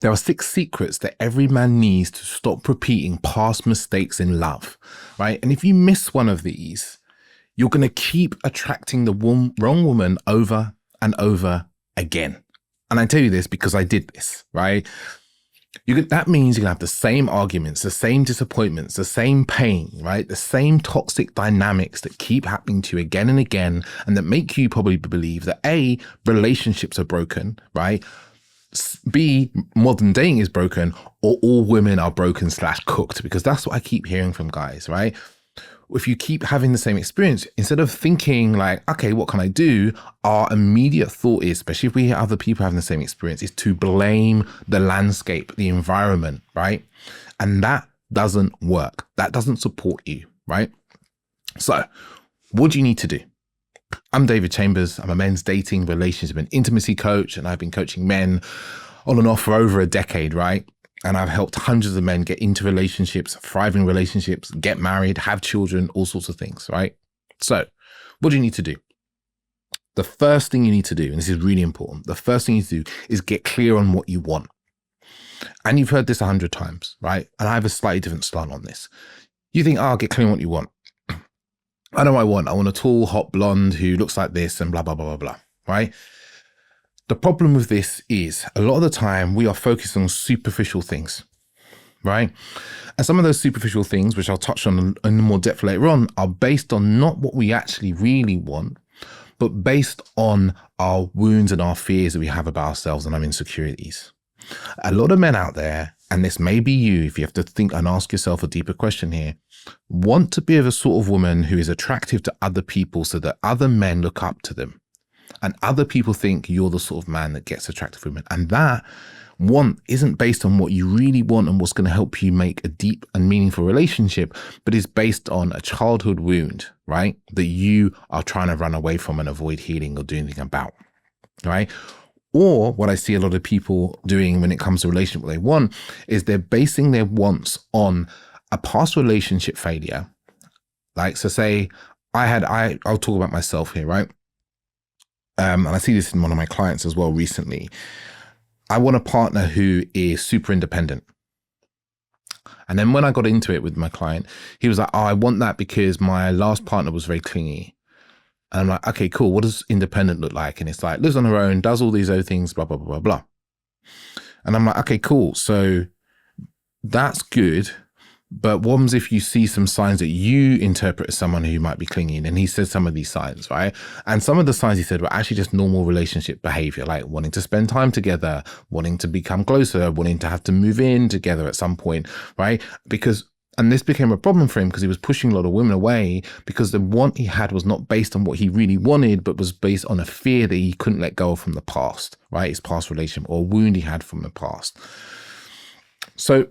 There are 6 secrets that every man needs to stop repeating past mistakes in love, right? And if you miss one of these, you're going to keep attracting the wrong woman over and over again. And I tell you this because I did this, right? That means you're going to have the same arguments, the same disappointments, the same pain, right? The same toxic dynamics that keep happening to you again and again, and that make you probably believe that A, relationships are broken, right? B, modern dating is broken, or all women are broken / cooked, because that's what I keep hearing from guys, right? If you keep having the same experience, instead of thinking like, okay, what can I do? Our immediate thought is, especially if we hear other people having the same experience, is to blame the landscape, the environment, right? And that doesn't work. That doesn't support you, right? So what do you need to do? I'm David Chambers. I'm a men's dating, relationship and intimacy coach, and I've been coaching men on and off for over a decade, right? And I've helped hundreds of men get into relationships, thriving relationships, get married, have children, all sorts of things, right? So what do you need to do? The first thing you need to do, and this is really important, the first thing you need to do is get clear on what you want. And you've heard this 100 times, right? And I have a slightly different style on this. You think, get clear on what you want. I know what I want. I want a tall, hot blonde who looks like this and blah, blah, blah, blah, blah, right? The problem with this is a lot of the time we are focused on superficial things, right? And some of those superficial things, which I'll touch on in more depth later on, are based on not what we actually really want, but based on our wounds and our fears that we have about ourselves and our insecurities. A lot of men out there, and this may be you, if you have to think and ask yourself a deeper question here, want to be the sort of woman who is attractive to other people so that other men look up to them. And other people think you're the sort of man that gets attractive women. And that want isn't based on what you really want and what's going to help you make a deep and meaningful relationship, but is based on a childhood wound, right? That you are trying to run away from and avoid healing or do anything about, right? Or what I see a lot of people doing when it comes to relationship, what they want is they're basing their wants on a past relationship failure. Like, so say I'll talk about myself here, right? And I see this in one of my clients as well recently. I want a partner who is super independent. And then when I got into it with my client, he was like, I want that because my last partner was very clingy. And I'm like, okay, cool. What does independent look like? And it's like, lives on her own, does all these other things, blah, blah, blah, blah, blah. And I'm like, okay, cool. So that's good. But what happens if you see some signs that you interpret as someone who might be clinging? And he said some of these signs, right? And some of the signs he said were actually just normal relationship behavior, like wanting to spend time together, wanting to become closer, wanting to have to move in together at some point, right? And this became a problem for him because he was pushing a lot of women away because the want he had was not based on what he really wanted, but was based on a fear that he couldn't let go of from the past, right? His past relationship or a wound he had from the past. So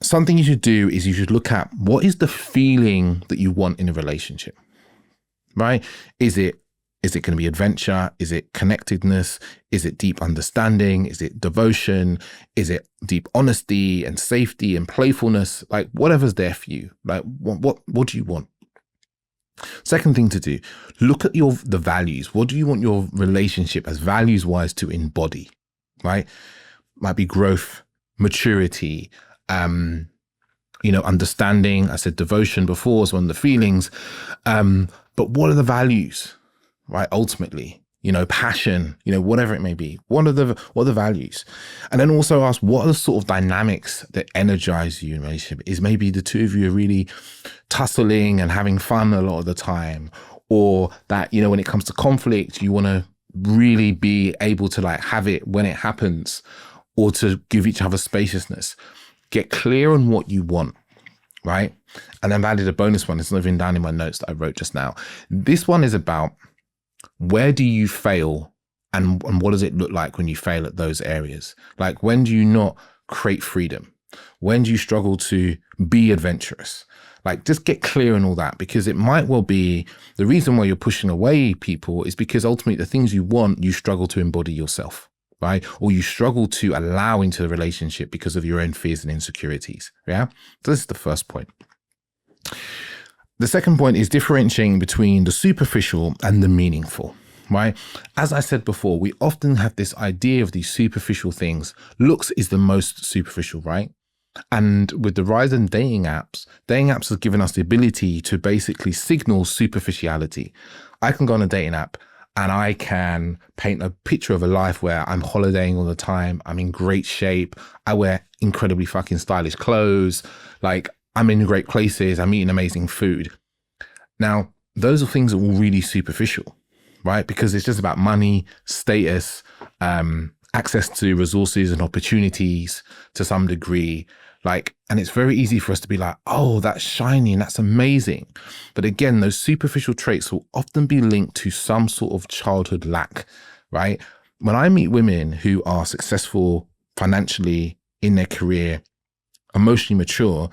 something you should do is you should look at what is the feeling that you want in a relationship, right? Is it going to be adventure? Is it connectedness? Is it deep understanding? Is it devotion? Is it deep honesty and safety and playfulness? Like whatever's there for you. Like what do you want? Second thing to do, look at the values. What do you want your relationship as values wise to embody, right? Might be growth, maturity, understanding. I said devotion before is one of the feelings. But what are the values, right? Ultimately, passion, whatever it may be. What are the values? And then also ask, what are the sort of dynamics that energize you in a relationship? Is maybe the two of you are really tussling and having fun a lot of the time, or that, when it comes to conflict, you want to really be able to like have it when it happens, or to give each other spaciousness. Get clear on what you want, right? And then I added a bonus one. It's not even down in my notes that I wrote just now. This one is about where do you fail and what does it look like when you fail at those areas? Like when do you not create freedom? When do you struggle to be adventurous? Like just get clear on all that, because it might well be the reason why you're pushing away people is because ultimately the things you want, you struggle to embody yourself. Right? Or you struggle to allow into the relationship because of your own fears and insecurities. Yeah. So this is the first point. The second point is differentiating between the superficial and the meaningful, right? As I said before, we often have this idea of these superficial things. Looks is the most superficial, right? And with the rise in dating apps have given us the ability to basically signal superficiality. I can go on a dating app and I can paint a picture of a life where I'm holidaying all the time. I'm in great shape. I wear incredibly fucking stylish clothes. Like, I'm in great places. I'm eating amazing food. Now, those are things that are all really superficial, right? Because it's just about money, status, access to resources and opportunities to some degree. Like, and it's very easy for us to be like, oh, that's shiny and that's amazing. But again, those superficial traits will often be linked to some sort of childhood lack, right? When I meet women who are successful financially in their career, emotionally mature,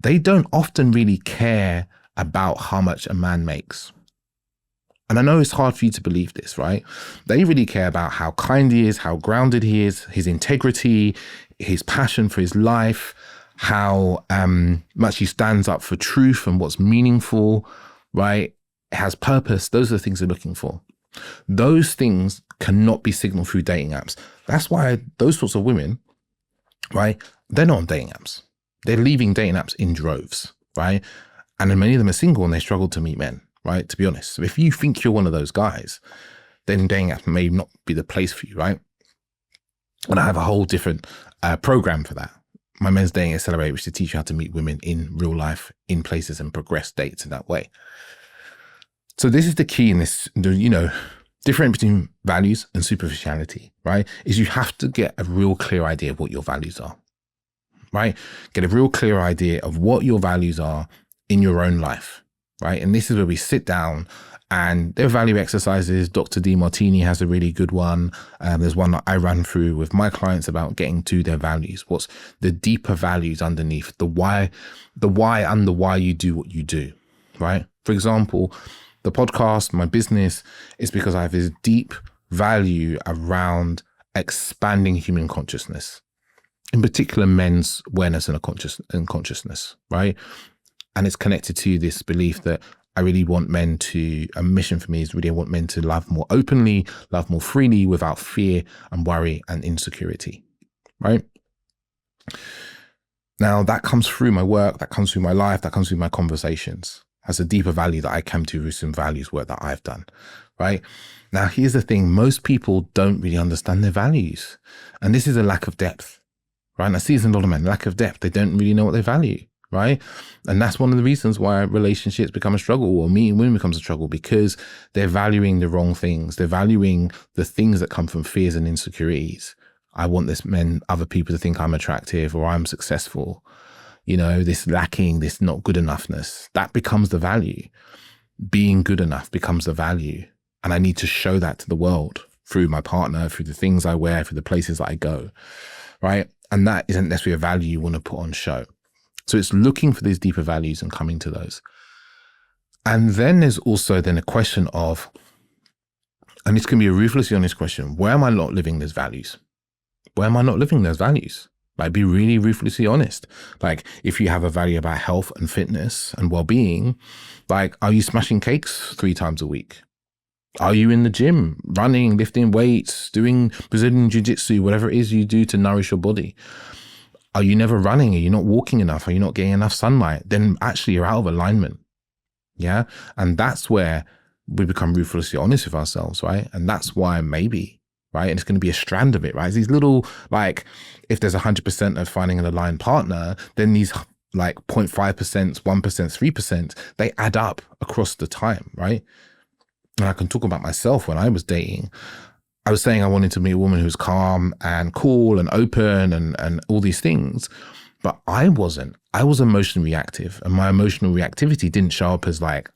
they don't often really care about how much a man makes. And I know it's hard for you to believe this, right? They really care about how kind he is, how grounded he is, his integrity, his passion for his life, how much he stands up for truth and what's meaningful, right? Has purpose. Those are the things they're looking for. Those things cannot be signaled through dating apps. That's why those sorts of women, right? They're not on dating apps. They're leaving dating apps in droves, right? And then many of them are single and they struggle to meet men, right? To be honest. So if you think you're one of those guys, then dating apps may not be the place for you, right? And I have a whole different program for that. My Men's Dating Accelerator, which is to teach you how to meet women in real life, in places, and progress dates in that way. So this is the key in this, difference between values and superficiality, right? Is you have to get a real clear idea of what your values are, right? Get a real clear idea of what your values are in your own life, right? And this is where we sit down, and there are value exercises. Dr. DeMartini has a really good one. There's one that I run through with my clients about getting to their values. What's the deeper values underneath the why under why you do what you do, right? For example, the podcast, my business, is because I have this deep value around expanding human consciousness, in particular men's awareness and consciousness, right? And it's connected to this belief that I really want men to, a mission for me is really I want men to love more openly, love more freely without fear and worry and insecurity, right? Now that comes through my work, that comes through my life, that comes through my conversations as a deeper value that I come to with some values work that I've done, right? Now, here's the thing. Most people don't really understand their values. And this is a lack of depth, right? And I see this in a lot of men, lack of depth. They don't really know what they value. Right. And that's one of the reasons why relationships become a struggle, or meeting women becomes a struggle, because they're valuing the wrong things. They're valuing the things that come from fears and insecurities. I want other people to think I'm attractive or I'm successful. This lacking, this not good enoughness, that becomes the value. Being good enough becomes the value. And I need to show that to the world through my partner, through the things I wear, through the places that I go. Right. And that isn't necessarily a value you want to put on show. So it's looking for these deeper values and coming to those. And then there's also a question of, and it's going to be a ruthlessly honest question, where am I not living those values? Where am I not living those values? Like, be really ruthlessly honest. Like, if you have a value about health and fitness and well-being, like, are you smashing cakes 3 times a week? Are you in the gym, running, lifting weights, doing Brazilian jiu-jitsu, whatever it is you do to nourish your body? Are you never running? Are you not walking enough? Are you not getting enough sunlight? Then actually you're out of alignment. Yeah. And that's where we become ruthlessly honest with ourselves, right? And that's why maybe, right? And it's going to be a strand of it, right? It's these little, like, if there's 100% of finding an aligned partner, then these like 0.5%, 1%, 3%, they add up across the time, right? And I can talk about myself when I was dating. I was saying I wanted to meet a woman who was calm and cool and open and all these things, but I wasn't. I was emotionally reactive, and my emotional reactivity didn't show up as like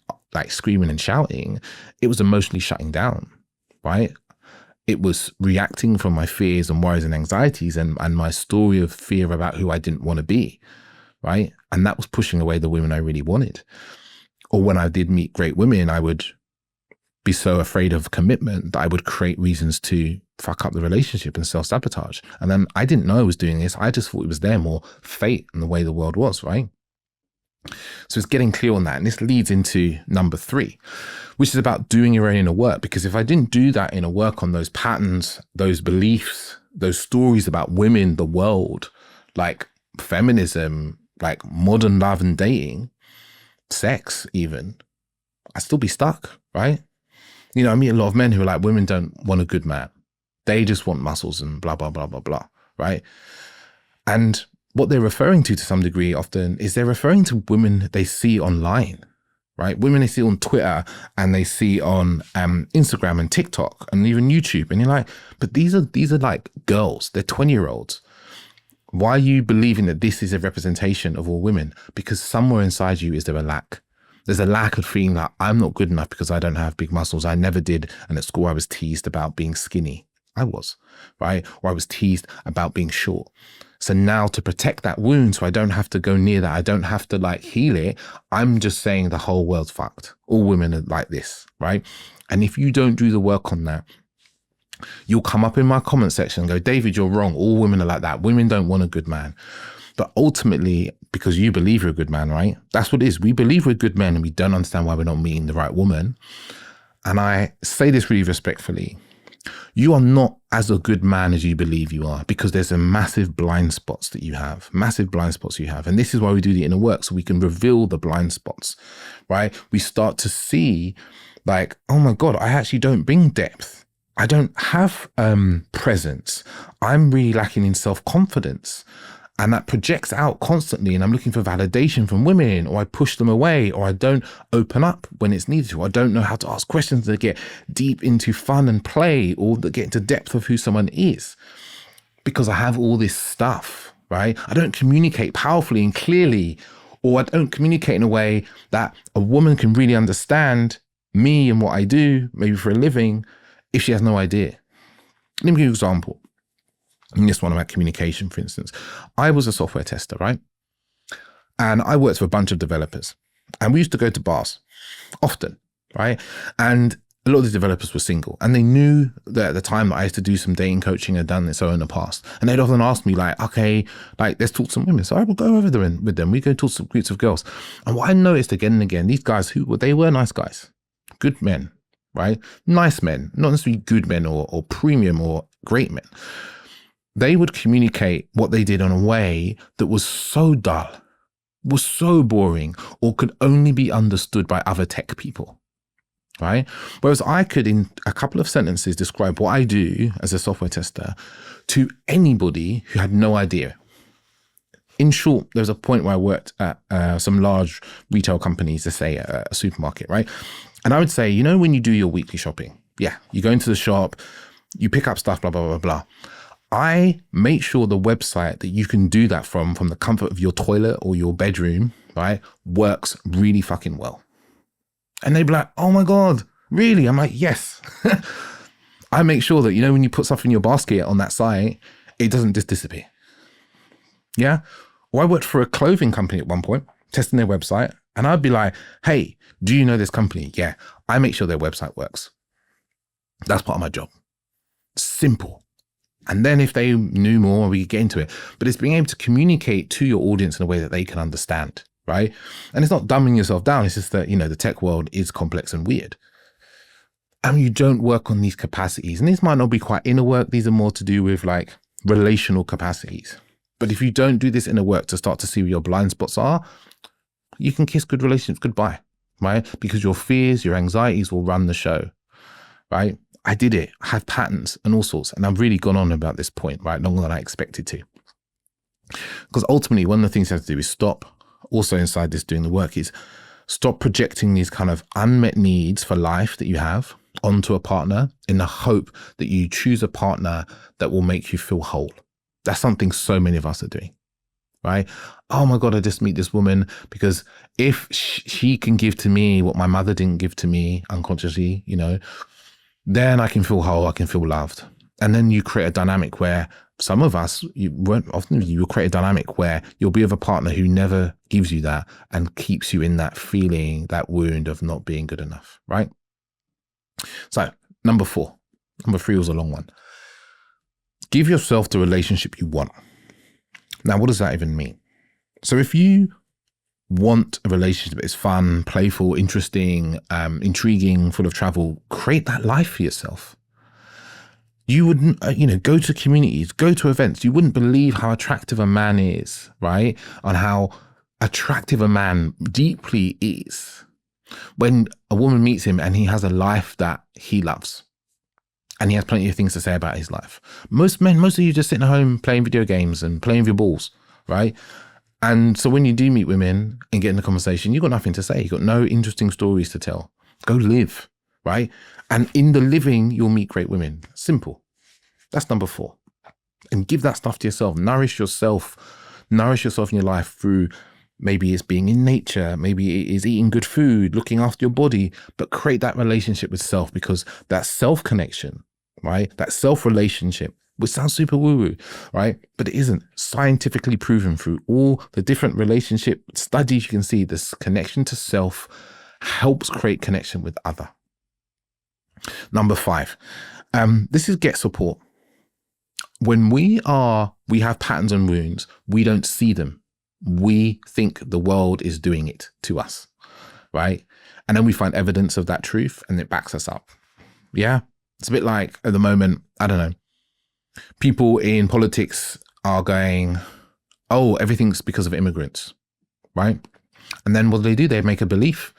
screaming and shouting. It was emotionally shutting down, right? It was reacting from my fears and worries and anxieties and my story of fear about who I didn't want to be, right? And that was pushing away the women I really wanted. Or when I did meet great women, I would be so afraid of commitment that I would create reasons to fuck up the relationship and self-sabotage. And then I didn't know I was doing this. I just thought it was them or fate and the way the world was, right? So it's getting clear on that. And this leads into number 3, which is about doing your own inner work. Because if I didn't do that inner work on those patterns, those beliefs, those stories about women, the world, like feminism, like modern love and dating, sex even, I'd still be stuck, right? You know, I meet a lot of men who are like, women don't want a good man. They just want muscles and blah, blah, blah, blah, blah, right? And what they're referring to some degree often is they're referring to women they see online, right? Women they see on Twitter and they see on Instagram and TikTok and even YouTube. And you're like, but these are like girls, they're 20-year-olds. Why are you believing that this is a representation of all women? Because somewhere inside you is there a lack. There's a lack of feeling that I'm not good enough because I don't have big muscles. I never did. And at school, I was teased about being skinny. I was, right? Or I was teased about being short. So now to protect that wound, so I don't have to go near that, I don't have to like heal it, I'm just saying the whole world's fucked. All women are like this, right? And if you don't do the work on that, you'll come up in my comment section and go, David, you're wrong. All women are like that. Women don't want a good man. But ultimately, because you believe you're a good man, right? That's what it is. We believe we're good men and we don't understand why we're not meeting the right woman. And I say this really respectfully. You are not as a good man as you believe you are, because there's a massive blind spots that you have, massive blind spots you have. And this is why we do the inner work, so we can reveal the blind spots, right? We start to see like, oh my God, I actually don't bring depth. I don't have presence. I'm really lacking in self-confidence. And that projects out constantly, and I'm looking for validation from women, or I push them away, or I don't open up when it's needed to. I don't know how to ask questions that get deep into fun and play, or that get into depth of who someone is, because I have all this stuff, right? I don't communicate powerfully and clearly, or I don't communicate in a way that a woman can really understand me and what I do, maybe for a living, if she has no idea. Let me give you an example. In this one about communication, for instance, I was a software tester, right? And I worked for a bunch of developers, and we used to go to bars often, right? And a lot of the developers were single, and they knew that at the time that I used to do some dating coaching and done this so in the past. And they'd often ask me like, okay, like let's talk to some women. So I would go over there with them. We go talk to some groups of girls. And what I noticed again and again, these guys they were nice guys, good men, right? Nice men, not necessarily good men or premium or great men. They would communicate what they did in a way that was so dull, was so boring, or could only be understood by other tech people, right? Whereas I could, in a couple of sentences, describe what I do as a software tester to anybody who had no idea. In short, there was a point where I worked at some large retail companies, let's say a supermarket, right? And I would say, you know, when you do your weekly shopping, yeah, you go into the shop, you pick up stuff, blah, blah, blah, blah. I make sure the website that you can do that from the comfort of your toilet or your bedroom, right, works really fucking well. And they'd be like, oh my God, really? I'm like, yes. I make sure that, you know, when you put stuff in your basket on that site, it doesn't just disappear. Yeah. Or I worked for a clothing company at one point, testing their website. And I'd be like, hey, do you know this company? Yeah. I make sure their website works. That's part of my job. Simple. And then if they knew more, we could get into it. But it's being able to communicate to your audience in a way that they can understand, right? And it's not dumbing yourself down. It's just that, you know, the tech world is complex and weird. And you don't work on these capacities. And these might not be quite inner work. These are more to do with like relational capacities. But if you don't do this inner work to start to see where your blind spots are, you can kiss good relationships goodbye, right? Because your fears, your anxieties will run the show, right? I did it. I have patterns and all sorts. And I've really gone on about this point, right? Longer than I expected to. Because ultimately, one of the things you have to do is stop. Also inside this doing the work is stop projecting these kind of unmet needs for life that you have onto a partner in the hope that you choose a partner that will make you feel whole. That's something so many of us are doing, right? Oh my God, I just meet this woman because if she can give to me what my mother didn't give to me unconsciously, you know, then I can feel whole, I can feel loved. And then you create a dynamic where some of us, you will create a dynamic where you'll be with a partner who never gives you that and keeps you in that feeling, that wound of not being good enough, right? So number 4, number 3 was a long one. Give yourself the relationship you want. Now, what does that even mean? So if you want a relationship that is fun, playful, interesting, intriguing, full of travel, create that life for yourself. You wouldn't, go to communities, go to events. You wouldn't believe how attractive a man is, right? On how attractive a man deeply is when a woman meets him and he has a life that he loves. And he has plenty of things to say about his life. Most of you just sitting at home playing video games and playing with your balls, right? And so when you do meet women and get in a conversation, you've got nothing to say. You've got no interesting stories to tell. Go live, right? And in the living, you'll meet great women. Simple. That's number 4. And give that stuff to yourself. Nourish yourself in your life through, maybe it's being in nature, maybe it is eating good food, looking after your body, but create that relationship with self, because that self-connection, right? That self-relationship, which sounds super woo-woo, right? But it isn't. Scientifically proven through all the different relationship studies you can see, this connection to self helps create connection with other. Number 5, this is get support. When we have patterns and wounds, we don't see them. We think the world is doing it to us, right? And then we find evidence of that truth and it backs us up. Yeah. It's a bit like at the moment, I don't know, people in politics are going, oh, everything's because of immigrants, right? And then what do? They make a belief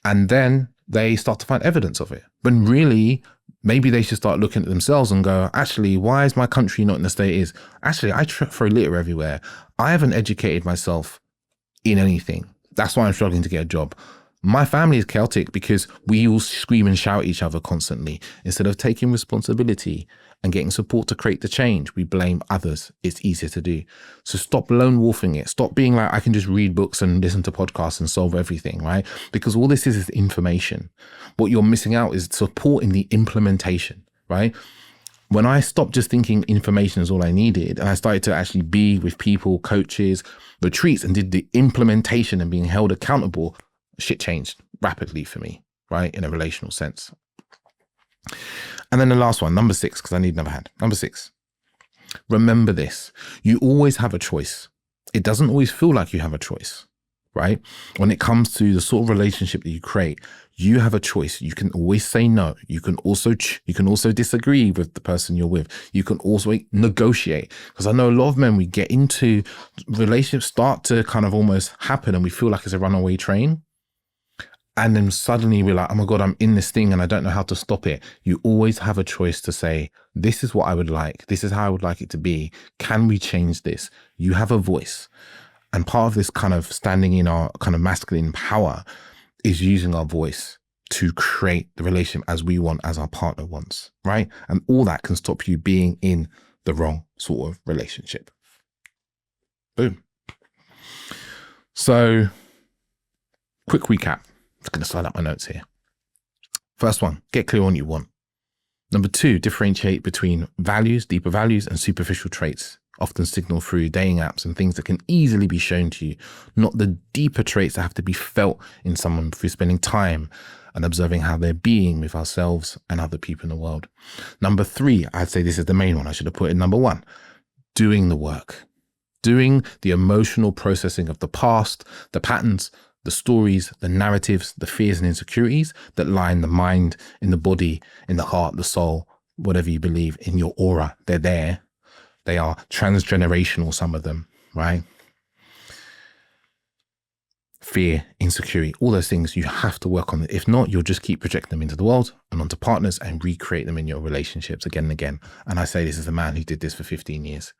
and then they start to find evidence of it. When really, maybe they should start looking at themselves and go, actually, why is my country not in the state it is? Actually, I throw litter everywhere. I haven't educated myself in anything. That's why I'm struggling to get a job. My family is chaotic because we all scream and shout at each other constantly. Instead of taking responsibility and getting support to create the change, we blame others. It's easier to do. So stop lone wolfing it. Stop being like, I can just read books and listen to podcasts and solve everything, right? Because all this is information. What you're missing out is support in the implementation, right? When I stopped just thinking information is all I needed, and I started to actually be with people, coaches, retreats, and did the implementation and being held accountable, shit changed rapidly for me, right? In a relational sense. And then the last one, number 6, because I need another hand. Number 6, remember this. You always have a choice. It doesn't always feel like you have a choice, right? When it comes to the sort of relationship that you create, you have a choice. You can always say no. You can also disagree with the person you're with. You can also negotiate. Because I know a lot of men, we get into relationships, start to kind of almost happen, and we feel like it's a runaway train. And then suddenly we're like, oh my God, I'm in this thing and I don't know how to stop it. You always have a choice to say, this is what I would like. This is how I would like it to be. Can we change this? You have a voice. And part of this kind of standing in our kind of masculine power is using our voice to create the relationship as we want, as our partner wants, right? And all that can stop you being in the wrong sort of relationship. Boom. So, quick recap. I'm just going to slide up my notes here. First one, get clear on what you want. Number 2, differentiate between values, deeper values, and superficial traits, often signaled through dating apps and things that can easily be shown to you, not the deeper traits that have to be felt in someone through spending time and observing how they're being with ourselves and other people in the world. Number 3, I'd say this is the main one. I should have put in number 1, doing the work, doing the emotional processing of the past, the patterns, the stories, the narratives, the fears and insecurities that lie in the mind, in the body, in the heart, the soul, whatever you believe, in your aura. They're there. They are transgenerational, some of them, right? Fear, insecurity, all those things, you have to work on it. If not, you'll just keep projecting them into the world and onto partners and recreate them in your relationships again and again. And I say this as a man who did this for 15 years.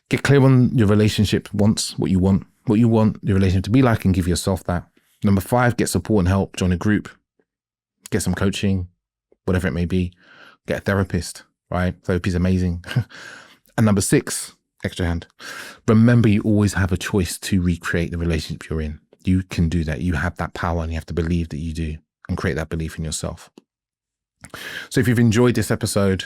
Get clear on your relationship wants, what you want your relationship to be like, and give yourself that. Number 5, get support and help. Join a group, get some coaching, whatever it may be. Get a therapist, right? Therapy is amazing. And number 6, extra hand. Remember, you always have a choice to recreate the relationship you're in. You can do that. You have that power and you have to believe that you do and create that belief in yourself. So if you've enjoyed this episode,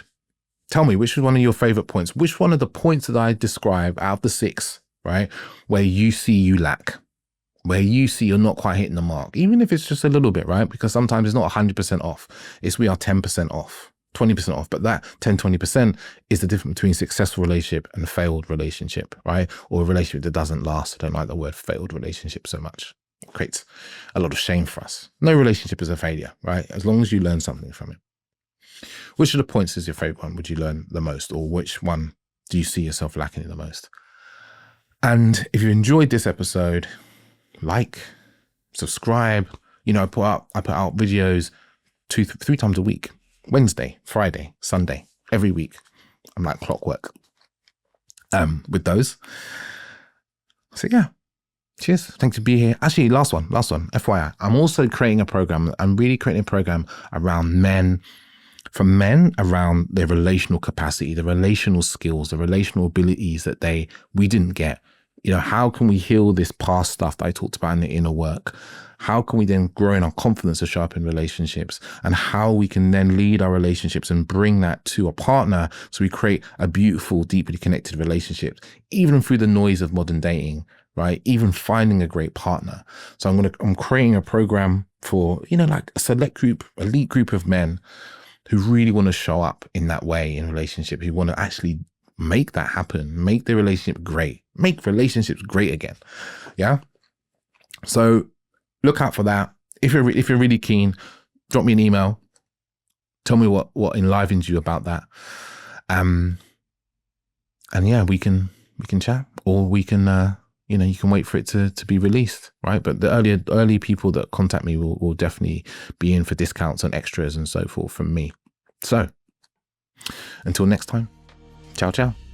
tell me which was one of your favorite points, which one of the points that I describe out of the 6, right, where you see you lack, where you see you're not quite hitting the mark, even if it's just a little bit, right? Because sometimes it's not 100% off. It's we are 10% off, 20% off, but that 10-20% is the difference between successful relationship and a failed relationship, right? Or a relationship that doesn't last. I don't like the word failed relationship so much. It creates a lot of shame for us. No relationship is a failure, right? As long as you learn something from it. Which of the points is your favorite one? Would you learn the most? Or which one do you see yourself lacking in the most? And if you enjoyed this episode, like, subscribe. You know, I put out videos 3 times a week. Wednesday, Friday, Sunday, every week. I'm like clockwork with those. So yeah, cheers. Thanks for being here. Actually, last one, FYI. I'm also creating a program. I'm really creating a program around men, for men around their relational capacity, the relational skills, the relational abilities that we didn't get. You know, how can we heal this past stuff that I talked about in the inner work? How can we then grow in our confidence to show up in relationships, and how we can then lead our relationships and bring that to a partner so we create a beautiful, deeply connected relationship, even through the noise of modern dating, right? Even finding a great partner. So I'm creating a program for, you know, like a select group, elite group of men who really want to show up in that way in relationships, who want to actually make that happen, make their relationship great, make relationships great again. Yeah. So look out for that. If you're really keen, drop me an email. Tell me what enlivens you about that. And yeah, we can chat, or we can you know, you can wait for it to be released, right? But the early people that contact me will definitely be in for discounts and extras and so forth from me. So until next time, ciao, ciao.